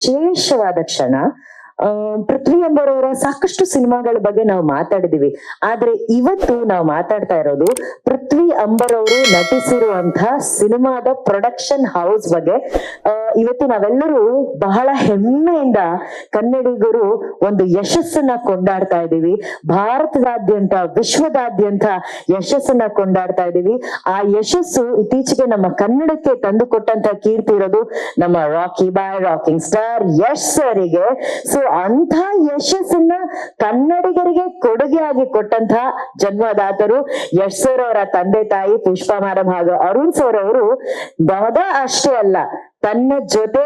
ವಿಶೇಷವಾದ ಕ್ಷಣ. ಪೃಥ್ವಿ ಎಂಬರವರ ಸಾಕಷ್ಟು ಸಿನಿಮಾಗಳ ಬಗ್ಗೆ ನಾವು ಮಾತಾಡಿದೀವಿ. ಆದ್ರೆ ಇವತ್ತು ನಾವು ಮಾತಾಡ್ತಾ ಇರೋದು ಪೃಥ್ವಿ ಅಂಬರ್ ಅವರು ನಟಿಸಿರುವಂತಹ ಸಿನಿಮಾದ ಪ್ರೊಡಕ್ಷನ್ ಹೌಸ್ ಬಗ್ಗೆ. ಇವತ್ತು ನಾವೆಲ್ಲರೂ ಬಹಳ ಹೆಮ್ಮೆಯಿಂದ ಕನ್ನಡಿಗರು ಒಂದು ಯಶಸ್ಸನ್ನ ಕೊಂಡಾಡ್ತಾ ಇದ್ದೀವಿ. ಭಾರತದಾದ್ಯಂತ, ವಿಶ್ವದಾದ್ಯಂತ ಯಶಸ್ಸನ್ನ ಕೊಂಡಾಡ್ತಾ ಇದ್ದೀವಿ. ಆ ಯಶಸ್ಸು ಇತ್ತೀಚೆಗೆ ನಮ್ಮ ಕನ್ನಡಕ್ಕೆ ತಂದು ಕೊಟ್ಟಂತ ಕೀರ್ತಿ ಇರೋದು ನಮ್ಮ ರಾಕಿ ಬಾಯ್ ರಾಕಿಂಗ್ ಸ್ಟಾರ್ ಯಶ್ ಸರಿಗೆ. ಸೊ ಅಂತ ಯಶಸ್ಸನ್ನ ಕನ್ನಡಿಗರಿಗೆ ಕೊಡುಗೆಯಾಗಿ ಕೊಟ್ಟಂತಹ ಜನ್ಮದಾತರು ಯಶ್ ಸರ್ ಅವರ ತಂದೆ ತಾಯಿ ಪುಷ್ಪಾ ಮೇಡಮ್ ಹಾಗೂ ಅರುಣ್ ಸರ್ ಅವರು. ಅಷ್ಟೇ ಅಲ್ಲ, ತನ್ನ ಜೊತೆ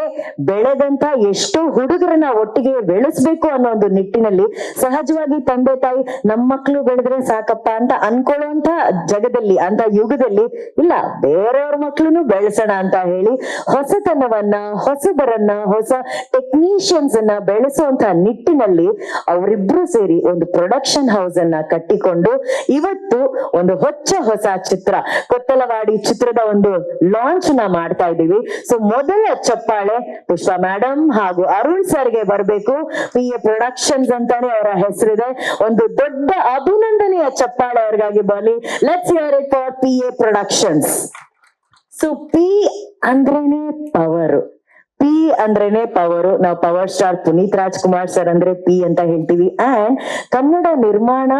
ಬೆಳೆದಂತ ಎಷ್ಟೋ ಹುಡುಗರನ್ನ ಒಟ್ಟಿಗೆ ಬೆಳೆಸ್ಬೇಕು ಅನ್ನೋ ಒಂದು ನಿಟ್ಟಿನಲ್ಲಿ ಸಹಜವಾಗಿ ತಂದೆ ತಾಯಿ ನಮ್ಮ ಮಕ್ಳು ಬೆಳೆದ್ರೆ ಸಾಕಪ್ಪ ಅಂತ ಅನ್ಕೊಳ್ಳುವಂತ ಜಗದಲ್ಲಿ, ಅಂತ ಯುಗದಲ್ಲಿ ಇಲ್ಲ, ಬೇರೆಯವ್ರ ಮಕ್ಳುನು ಬೆಳೆಸೋಣ ಅಂತ ಹೇಳಿ ಹೊಸತನವನ್ನ, ಹೊಸಬರನ್ನ, ಹೊಸ ಟೆಕ್ನಿಷಿಯನ್ಸ್ ಅನ್ನ ಬೆಳೆಸುವಂತ ನಿಟ್ಟಿನಲ್ಲಿ ಅವರಿಬ್ರು ಸೇರಿ ಒಂದು ಪ್ರೊಡಕ್ಷನ್ ಹೌಸ್ ಅನ್ನ ಕಟ್ಟಿಕೊಂಡು ಇವತ್ತು ಒಂದು ಹೊಸ ಚಿತ್ರ ಕೊತ್ತಲವಾಡಿ ಚಿತ್ರದ ಒಂದು ಲಾಂಚ್ ನ ಮಾಡ್ತಾ ಇದ್ದೀವಿ. ಸೊ ಮೊದಲ ಚಪ್ಪಾಳೆ ಪುಷ್ಪಾ ಮೇಡಮ್ ಹಾಗೂ ಅರುಣ್ ಸರ್ಗೆ ಬರ್ಬೇಕು. PA ಪ್ರೊಡಕ್ಷನ್ಸ್ ಅಂತಾನೆ ಅವರ ಹೆಸರಿದೆ. ಒಂದು ದೊಡ್ಡ ಅಭಿನಂದನೆಯ ಚಪ್ಪಾಳೆ ಅವ್ರಿಗಾಗಿ ಬರಲಿ. Let's hear it for PA productions. So P ಅಂದ್ರೇನೆ ಪವರ್. P ಅಂದ್ರೇನೆ ಪವರು. ನಾವು power star Puneeth Rajkumar sir ಅಂದ್ರೆ P ಅಂತ ಹೇಳ್ತೀವಿ. ಅಂಡ್ ಕನ್ನಡ ನಿರ್ಮಾಣ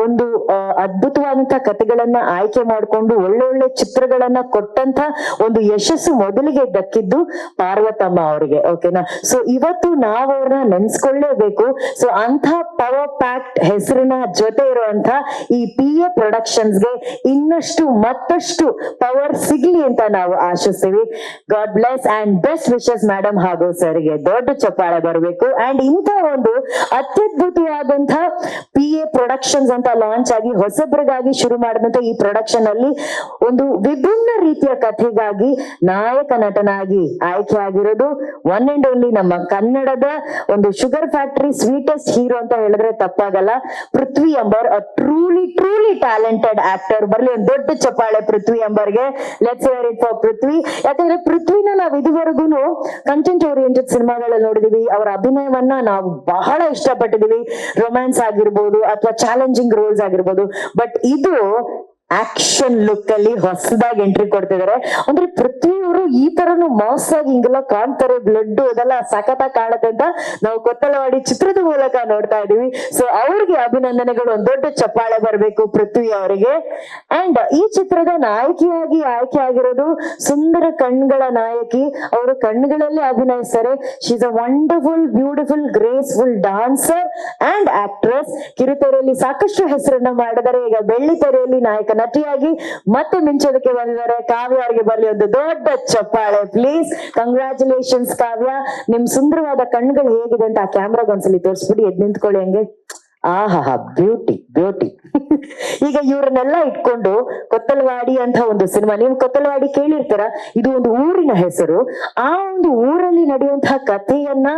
ಒಂದು ಅದ್ಭುತವಾದಂತ ಕಥೆಗಳನ್ನ ಆಯ್ಕೆ ಮಾಡ್ಕೊಂಡು ಒಳ್ಳೊಳ್ಳೆ ಚಿತ್ರಗಳನ್ನ ಕೊಟ್ಟಂತ ಒಂದು ಯಶಸ್ಸು ಮೊದಲಿಗೆ ದಕ್ಕಿದ್ದು ಪಾರ್ವತಮ್ಮ ಅವರಿಗೆ. ಓಕೆನಾ? ಸೊ ಇವತ್ತು ನಾವು ಅವ್ರನ್ನ ನೆನ್ಸ್ಕೊಳ್ಳೇಬೇಕು. ಸೊ ಅಂತ ಪವರ್ ಪ್ಯಾಕ್ಟ್ ಹೆಸರಿನ ಜೊತೆ ಇರುವಂತ ಈ PA ಪ್ರೊಡಕ್ಷನ್ಸ್ಗೆ ಇನ್ನಷ್ಟು ಮತ್ತಷ್ಟು ಪವರ್ ಸಿಗ್ಲಿ ಅಂತ ನಾವು ಆಶಿಸ್ತೀವಿ. God bless and best wishes madam ಹಾಗೂ ಸರ್ಗೆ ದೊಡ್ಡ ಚಪ್ಪಾಳೆ ಬರಬೇಕು. ಅಂಡ್ ಇಂಥ ಒಂದು ಅತ್ಯದ್ಭುತವಾದಂತಹ PA ಪ್ರೊಡಕ್ಷನ್ಸ್ ಅಂತ ಲಾಂಚ್ ಆಗಿ ಹೊಸಬ್ರಿಗಾಗಿ ಶುರು ಮಾಡಿದಂತ ಈ ಪ್ರೊಡಕ್ಷನ್ ಅಲ್ಲಿ ಒಂದು ವಿಭಿನ್ನ ರೀತಿಯ ಕಥೆಗಾಗಿ ನಾಯಕ ನಟನಾಗಿ ಆಯ್ಕೆ ಆಗಿರೋದು ಒನ್ ಅಂಡ್ ಓನ್ಲಿ ನಮ್ಮ ಕನ್ನಡದ ಒಂದು ಶುಗರ್ ಫ್ಯಾಕ್ಟರಿ ಸ್ವೀಟೆಸ್ಟ್ ಹೀರೋ ಅಂತ ಹೇಳಿದ್ರೆ ತಪ್ಪಾಗಲ್ಲ, Prithvi Ambar. Truly talented actor. ಬರ್ಲಿ ಒಂದು ದೊಡ್ಡ ಚಪ್ಪಾಳೆ ಪೃಥ್ವಿ ಅಂಬರ್ಗೆ. Let's hear it for Prithvi. ಯಾಕಂದ್ರೆ ಪೃಥ್ವಿನ ನಾವ್ ಇದುವರೆಗೂ ಕಂಟೆಂಟ್ ಓರಿಯೆಂಟೆಡ್ ಸಿನಿಮಾಗಳಲ್ಲಿ ನೋಡಿದೀವಿ. ಅವರ ಅಭಿನಯವನ್ನ ನಾವು ಬಹಳ ಇಷ್ಟಪಟ್ಟಿದೀವಿ. ರೊಮ್ಯಾನ್ಸ್ ಆಗಿರ್ಬೋದು ಅಥವಾ ಚಾಲೆಂಜಿಂಗ್ ರೋಲ್ಸ್ ಆಗಿರ್ಬೋದು. ಬಟ್ ಇದು ಆಕ್ಷನ್ ಲುಕ್ ಅಲ್ಲಿ ಹೊಸದಾಗಿ ಎಂಟ್ರಿ ಕೊಡ್ತಿದ್ದಾರೆ. ಅಂದ್ರೆ ಪೃಥ್ವಿಯವರು ಈ ತರನು ಮಾಸ್ ಆಗಿ ಹಿಂಗೆಲ್ಲ ಕಾಣ್ತಾರೆ, ಬ್ಲಡ್ ಅದೆಲ್ಲ ಸಖತ್ತಾಗಿ ಕಾಣುತ್ತೆ ಅಂತ ನಾವು ಕೊತ್ತಲವಾಡಿ ಚಿತ್ರದ ಮೂಲಕ ನೋಡ್ತಾ ಇದೀವಿ. ಸೊ ಅವ್ರಿಗೆ ಅಭಿನಂದನೆಗಳು. ಒಂದು ದೊಡ್ಡ ಚಪ್ಪಾಳೆ ಬರಬೇಕು ಪೃಥ್ವಿ ಅವರಿಗೆ. ಅಂಡ್ ಈ ಚಿತ್ರದ ನಾಯಕಿಯಾಗಿ ಆಯ್ಕೆ ಆಗಿರೋದು ಸುಂದರ ಕಣ್ಗಳ ನಾಯಕಿ. ಅವರು ಕಣ್ಣುಗಳಲ್ಲಿ ಅಭಿನಯಿಸ್ತಾರೆ. She is a wonderful, beautiful, graceful dancer and actress. ಕಿರುತೆರೆಯಲ್ಲಿ ಸಾಕಷ್ಟು ಹೆಸರನ್ನ ಮಾಡಿದರೆ. ಈಗ ಬೆಳ್ಳಿ ತೆರೆಯಲ್ಲಿ ನಾಯಕ ನಟಿಯಾಗಿ ಮತ್ತೆ ಮಿಂಚೋದಕ್ಕೆ ಬಂದಿದ್ದಾರೆ. ಕಾವ್ಯ ಅವರಿಗೆ ಬರಲಿ ಒಂದು ದೊಡ್ಡ ಚಪ್ಪಾಳೆ ಪ್ಲೀಸ್. ಕಂಗ್ರಾಚುಲೇಷನ್ಸ್ ಕಾವ್ಯ. ನಿಮ್ ಸುಂದರವಾದ ಕಣ್ಗಳು ಹೇಗಿದೆ ಅಂತ ಆ ಕ್ಯಾಮ್ರಾಗ ಒಂದ್ಸಲಿ ತೋರಿಸ್ಬಿಟ್ಟು ಎದ್ ನಿಂತ್ಕೊಳ್ಳಿ ಹಂಗೆ. ಆಹಾ, ಬ್ಯೂಟಿ. ಈಗ ಇವ್ರನ್ನೆಲ್ಲ ಇಟ್ಕೊಂಡು ಕೊತ್ತಲವಾಡಿ ಅಂತ ಒಂದು ಸಿನಿಮಾ, ನೀವು ಕೊತ್ತಲವಾಡಿ ಕೇಳಿರ್ತೀರ, ಇದು ಒಂದು ಊರಿನ ಹೆಸರು. ಆ ಒಂದು ಊರಲ್ಲಿ ನಡೆಯುವಂತಹ ಕಥೆಯನ್ನ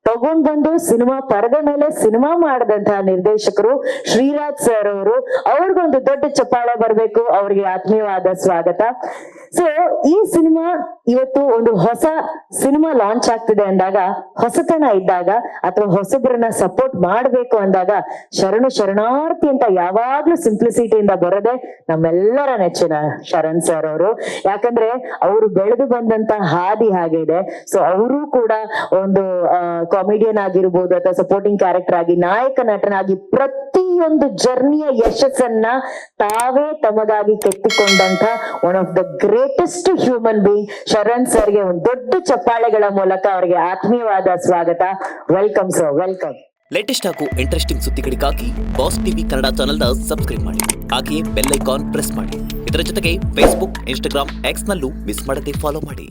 ತಗೊಂಡ್ ಬಂದು ಸಿನಿಮಾ ಪರದೆ ಮೇಲೆ ಸಿನಿಮಾ ಮಾಡಿದಂತಹ ನಿರ್ದೇಶಕರು ಶ್ರೀರಾಜ್ ಸರ್ ಅವರು. ಅವ್ರಿಗೊಂದು ದೊಡ್ಡ ಚಪ್ಪಾಳೆ ಬರ್ಬೇಕು. ಅವ್ರಿಗೆ ಆತ್ಮೀಯವಾದ ಸ್ವಾಗತ. ಸೊ ಈ ಸಿನಿಮಾ ಇವತ್ತು ಒಂದು ಹೊಸ ಸಿನಿಮಾ ಲಾಂಚ್ ಆಗ್ತಿದೆ ಅಂದಾಗ, ಹೊಸತನ ಇದ್ದಾಗ ಅಥವಾ ಹೊಸಬ್ರನ್ನ ಸಪೋರ್ಟ್ ಮಾಡ್ಬೇಕು ಅಂದಾಗ ಶರಣಾರ್ಥಿ ಅಂತ ಯಾವಾಗ್ಲೂ ಸಿಂಪ್ಲಿಸಿಟಿಯಿಂದ ಬರೋದೆ ನಮ್ಮೆಲ್ಲರ ನೆಚ್ಚಿನ ಶರಣ್ ಸರ್ ಅವರು. ಯಾಕಂದ್ರೆ ಅವರು ಬೆಳೆದು ಬಂದಂತ ಹಾದಿ ಹಾಗೆ ಇದೆ. ಸೊ ಅವರು ಕೂಡ ಒಂದು ಕಾಮಿಡಿಯನ್ ಆಗಿರ್ಬೋದು ಅಥವಾ ಸಪೋರ್ಟಿಂಗ್ ಕ್ಯಾರೆಕ್ಟರ್ ಆಗಿ, ನಾಯಕ ನಟನಾಗಿ ಪ್ರತಿಯೊಂದು ಜರ್ನಿಯ ಯಶಸ್ಸನ್ನ ತಾವೇ ತಮಗಾಗಿ ಕೆತ್ತಿಕೊಂಡಂತ one of the greatest human being Sharan ಸರ್ಗೆ ಒಂದು ದೊಡ್ಡ ಚಪ್ಪಾಳೆಗಳ ಮೂಲಕ ಅವರಿಗೆ ಆತ್ಮೀಯವಾದ ಸ್ವಾಗತ. Welcome sir, welcome. ಲೇಟೆಸ್ಟ್ ಹಾಗೂ ಇಂಟ್ರೆಸ್ಟಿಂಗ್ ಸುದ್ದಿಗಳಿಗಾಗಿ ಬಾಸ್ ಟಿವಿ ಕನ್ನಡ ಚಾನೆಲ್ನ ಸಬ್ಸ್ಕ್ರೈಬ್ ಮಾಡಿ. ಹಾಗೆಯೇ ಬೆಲ್ ಐಕಾನ್ ಪ್ರೆಸ್ ಮಾಡಿ. ಇದರ ಜೊತೆಗೆ ಫೇಸ್ಬುಕ್, ಇನ್ಸ್ಟಾಗ್ರಾಮ್, ಎಕ್ಸ್ ನಲ್ಲೂ ಮಿಸ್ ಮಾಡದೆ ಫಾಲೋ ಮಾಡಿ.